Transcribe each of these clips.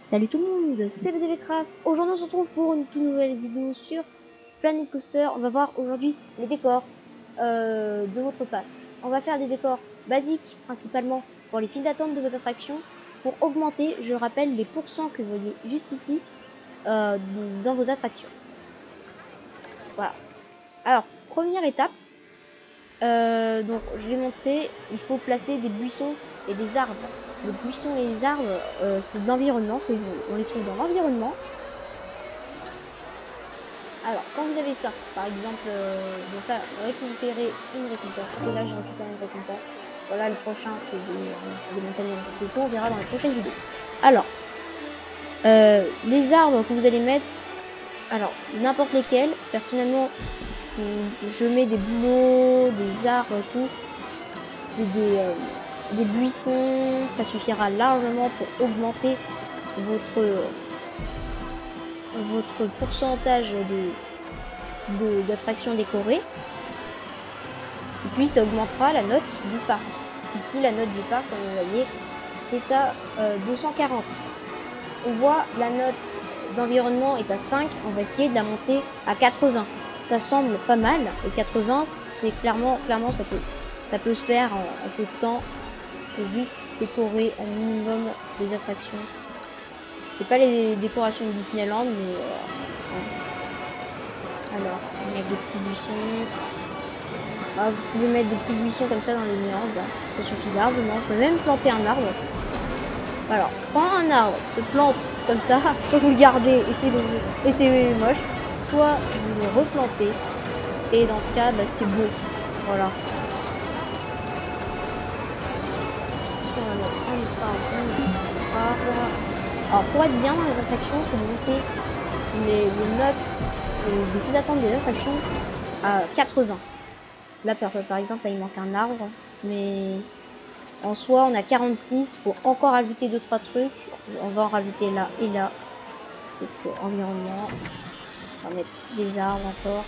Salut tout le monde, c'est BDVcraft. Aujourd'hui on se retrouve pour une toute nouvelle vidéo sur Planet Coaster. On va voir aujourd'hui les décors de votre pack. On va faire des décors basiques principalement pour les files d'attente de vos attractions pour augmenter, je le rappelle, les pourcents que vous voyez juste ici dans vos attractions. Voilà. Alors, première étape, donc je l'ai montré, il faut placer des buissons et des arbres. Les buissons et les arbres, c'est de l'environnement, on les trouve dans l'environnement. Alors, quand vous avez ça, par exemple, donc là, récupérer une récompense. Et là, j'ai récupéré une récompense. Voilà, le prochain, c'est des montagnes un petit peu. On verra dans la prochaine vidéo. Alors, les arbres que vous allez mettre, alors, n'importe lesquels. Personnellement, je mets des bouleaux, des arbres et tout, des buissons, ça suffira largement pour augmenter votre pourcentage d'attractions décorées. Et puis ça augmentera la note du parc. Ici, la note du parc, comme vous voyez, est à 240. On voit la note d'environnement est à 5. On va essayer de la monter à 80. Ça semble pas mal. Et 80, c'est clairement ça peut se faire en peu de temps. Il faut juste décorer un minimum des attractions. C'est pas les décorations de Disneyland, mais alors, on met des petits buissons. Ah, vous pouvez mettre des petits buissons comme ça dans les nuances, là. Ça suffit largement. Vous pouvez même planter un arbre. Alors, quand un arbre se plante comme ça, soit vous le gardez et c'est moche, soit vous le replantez. Et dans ce cas, bah, c'est beau. Voilà. On va mettre un autre arbre. Alors, pour être bien dans les attractions, c'est de monter les notes des files d'attente des attractions à 80. Là, par exemple, là, il manque un arbre, mais en soi, on a 46. Faut encore ajouter 2-3 trucs. On va en rajouter là et là. Donc, environnement. On va mettre des arbres encore.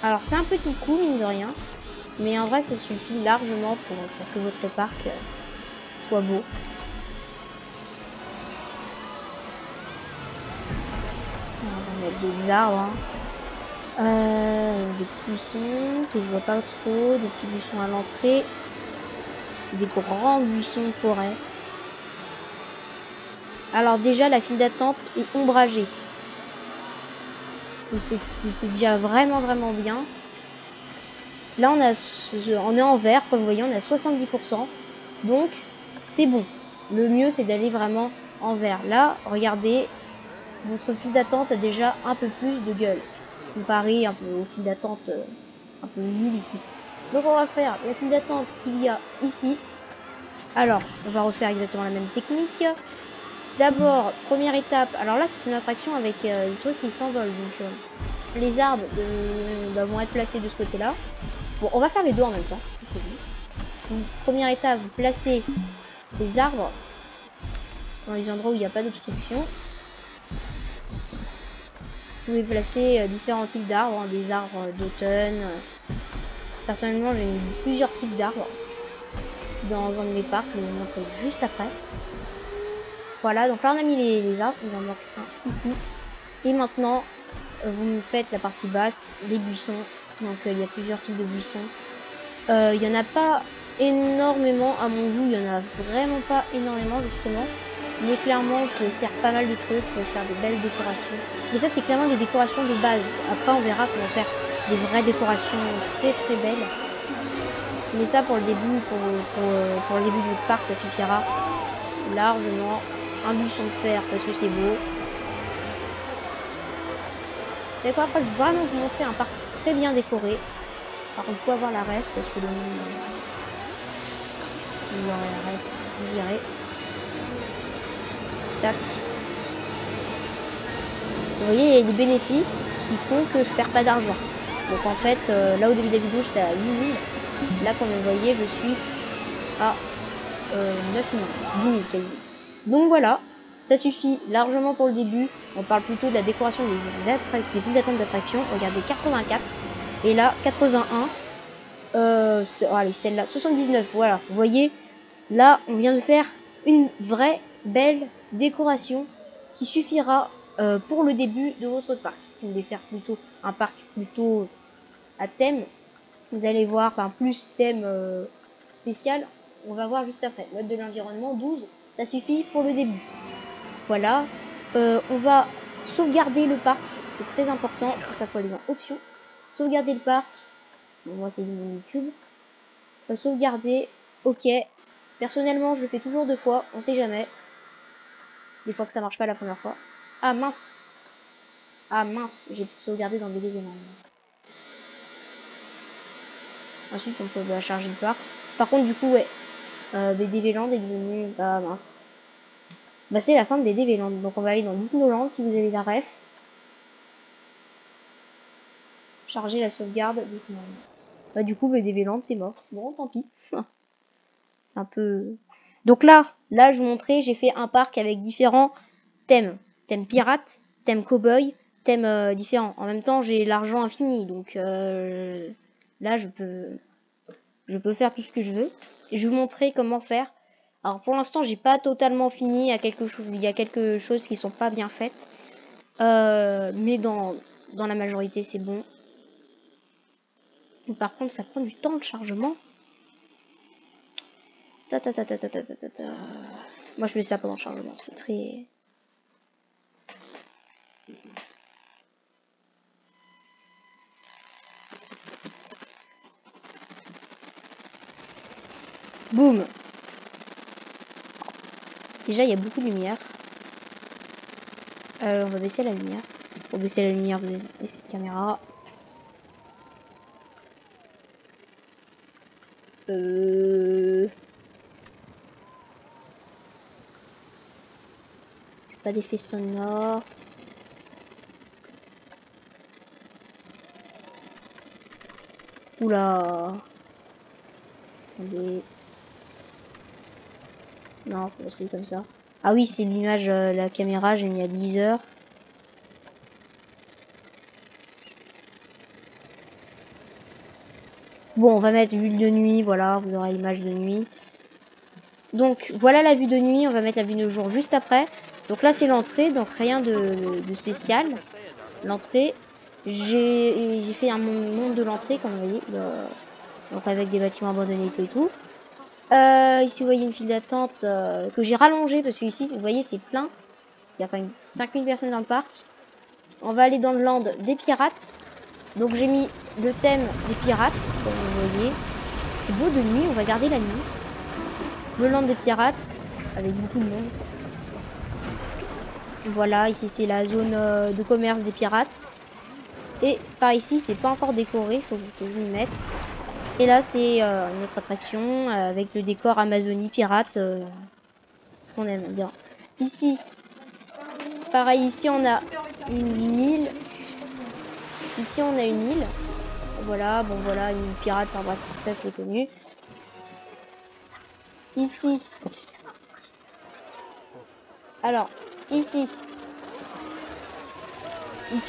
Alors, c'est un petit coup, mine de rien. Mais en vrai, ça suffit largement pour que votre parc soit beau. On va mettre des arbres. Des petits buissons qui se voient pas trop, des petits buissons à l'entrée, des grands buissons de forêt. Alors déjà la file d'attente est ombragée. C'est déjà vraiment bien. Là on est en vert, comme vous voyez, on est à 70%. Donc c'est bon. Le mieux c'est d'aller vraiment en vert. Là, regardez, votre file d'attente a déjà un peu plus de gueule. Comparé un peu aux files d'attente un peu nul ici. Donc on va faire la file d'attente qu'il y a ici. Alors on va refaire exactement la même technique. D'abord, première étape, alors là c'est une attraction avec des trucs qui s'envolent, donc les arbres vont être placés de ce côté là. Bon, on va faire les deux en même temps, parce que c'est bon. Donc, première étape, vous placez les arbres dans les endroits où il n'y a pas d'obstruction. Vous pouvez placer différents types d'arbres, hein, des arbres d'automne. Personnellement, j'ai mis plusieurs types d'arbres dans un de mes parcs, je vais vous montrer juste après. Voilà, donc là on a mis les arbres, il en manque un ici. Et maintenant, vous faites la partie basse, les buissons. Donc il y a plusieurs types de buissons. Il n'y en a pas énormément à mon goût, il n'y en a vraiment pas énormément justement. Mais clairement, vous pouvez faire pas mal de trucs, vous pouvez faire de belles décorations. Mais ça, c'est clairement des décorations de base. Après, on verra comment faire des vraies décorations très belles. Mais ça, pour le début, pour le début de votre parc, ça suffira largement. Un buisson de fer parce que c'est beau. C'est quoi, après, je vais vraiment vous montrer un parc très bien décoré. Par contre, faut avoir la ref parce que le monde. Si vous aurez la ref, vous verrez. Tac. Vous voyez, il y a des bénéfices qui font que je perds pas d'argent. Donc en fait, là au début de la vidéo, j'étais à 8000. Là, comme vous voyez, je suis à 9000, 10 000 quasi. Donc voilà, ça suffit largement pour le début. On parle plutôt de la décoration des files d'attente d'attraction. Regardez, 84. Et là, 81. Allez, celle-là, 79. Voilà, vous voyez, là, on vient de faire une vraie belle décoration qui suffira pour le début de votre parc. Si vous voulez faire plutôt un parc plutôt à thème, vous allez voir, enfin plus thème spécial, on va voir juste après. Mode de l'environnement 12, ça suffit pour le début. Voilà, on va sauvegarder le parc, c'est très important, ça faut aller dans options, sauvegarder le parc, bon, moi c'est mon YouTube, sauvegarder, ok, personnellement je fais toujours 2 fois, on sait jamais, des fois que ça marche pas la première fois. Ah mince, j'ai sauvegardé dans BD événements. Ensuite on peut charger le parc, par contre du coup ouais, BD Véland est devenu, bah mince. Bah c'est la fin de BD Véland, donc on va aller dans Disneyland si vous avez la ref. Charger la sauvegarde Disneyland. Bah du coup BD Véland c'est mort. Bon tant pis. C'est un peu... Donc là je vous montrais, j'ai fait un parc avec différents thèmes. Thème pirate, thème cowboy, thème différents. En même temps j'ai l'argent infini, donc là je peux faire tout ce que je veux. Et je vais vous montrer comment faire. Alors pour l'instant j'ai pas totalement fini, il y a quelque chose qui sont pas bien faites. Mais dans la majorité c'est bon. Par contre ça prend du temps de chargement. Moi je fais ça pendant le chargement, c'est très... Boum. Déjà il y a beaucoup de lumière. On va baisser la lumière. Pour baisser la lumière, vous avez une caméra. Pas d'effet sonore. Oula. Attendez. Non, faut essayer comme ça. Ah oui, c'est l'image, la caméra, j'ai mis à 10 heures. Bon, on va mettre vue de nuit, voilà, vous aurez l'image de nuit. Donc voilà la vue de nuit, on va mettre la vue de jour juste après. Donc là c'est l'entrée, donc rien de spécial. L'entrée, j'ai fait un monde de l'entrée comme vous voyez, donc avec des bâtiments abandonnés et tout. Ici vous voyez une file d'attente que j'ai rallongée parce que ici vous voyez c'est plein. Il y a quand même 5000 personnes dans le parc. On va aller dans le land des pirates. Donc j'ai mis le thème des pirates, comme vous voyez. C'est beau de nuit, on va garder la nuit. Le land des pirates, avec beaucoup de monde. Voilà, ici c'est la zone de commerce des pirates. Et par ici, c'est pas encore décoré, faut que je m'y mette. Et là, c'est une autre attraction avec le décor Amazonie pirate qu'on aime bien. Ici, pareil, ici on a une île. Ici on a une île. Voilà, bon voilà, une pirate, enfin bref, ça c'est connu. Ici. Alors, ici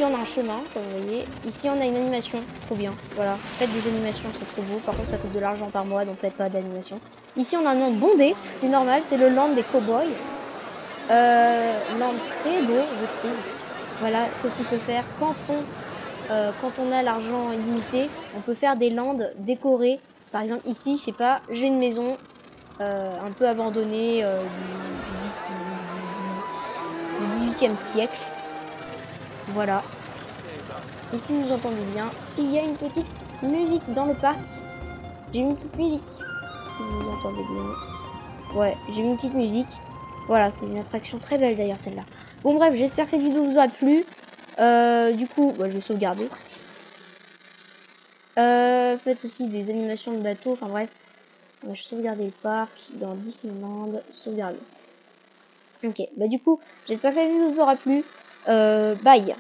on a un chemin, comme vous voyez. Ici on a une animation, trop bien. Voilà, faites des animations, c'est trop beau. Par contre ça coûte de l'argent par mois, donc faites pas d'animation. Ici on a un land bondé, c'est normal, c'est le land des cowboys. Land très beau, je trouve. Voilà, qu'est-ce qu'on peut faire quand on a l'argent illimité, on peut faire des lands décorés. Par exemple ici, je sais pas, j'ai une maison un peu abandonnée du 18e siècle. Voilà. Et si vous entendez bien, il y a une petite musique dans le parc. J'ai une petite musique. Si vous entendez bien. Ouais, j'ai une petite musique. Voilà, c'est une attraction très belle d'ailleurs celle-là. Bon bref, j'espère que cette vidéo vous a plu. Du coup, bah, je vais sauvegarder. Faites aussi des animations de bateau. Enfin bref, on va sauvegarder le parc dans Disneyland. Sauvegarder. Ok, bah du coup, j'espère que cette vidéo vous aura plu. Bye.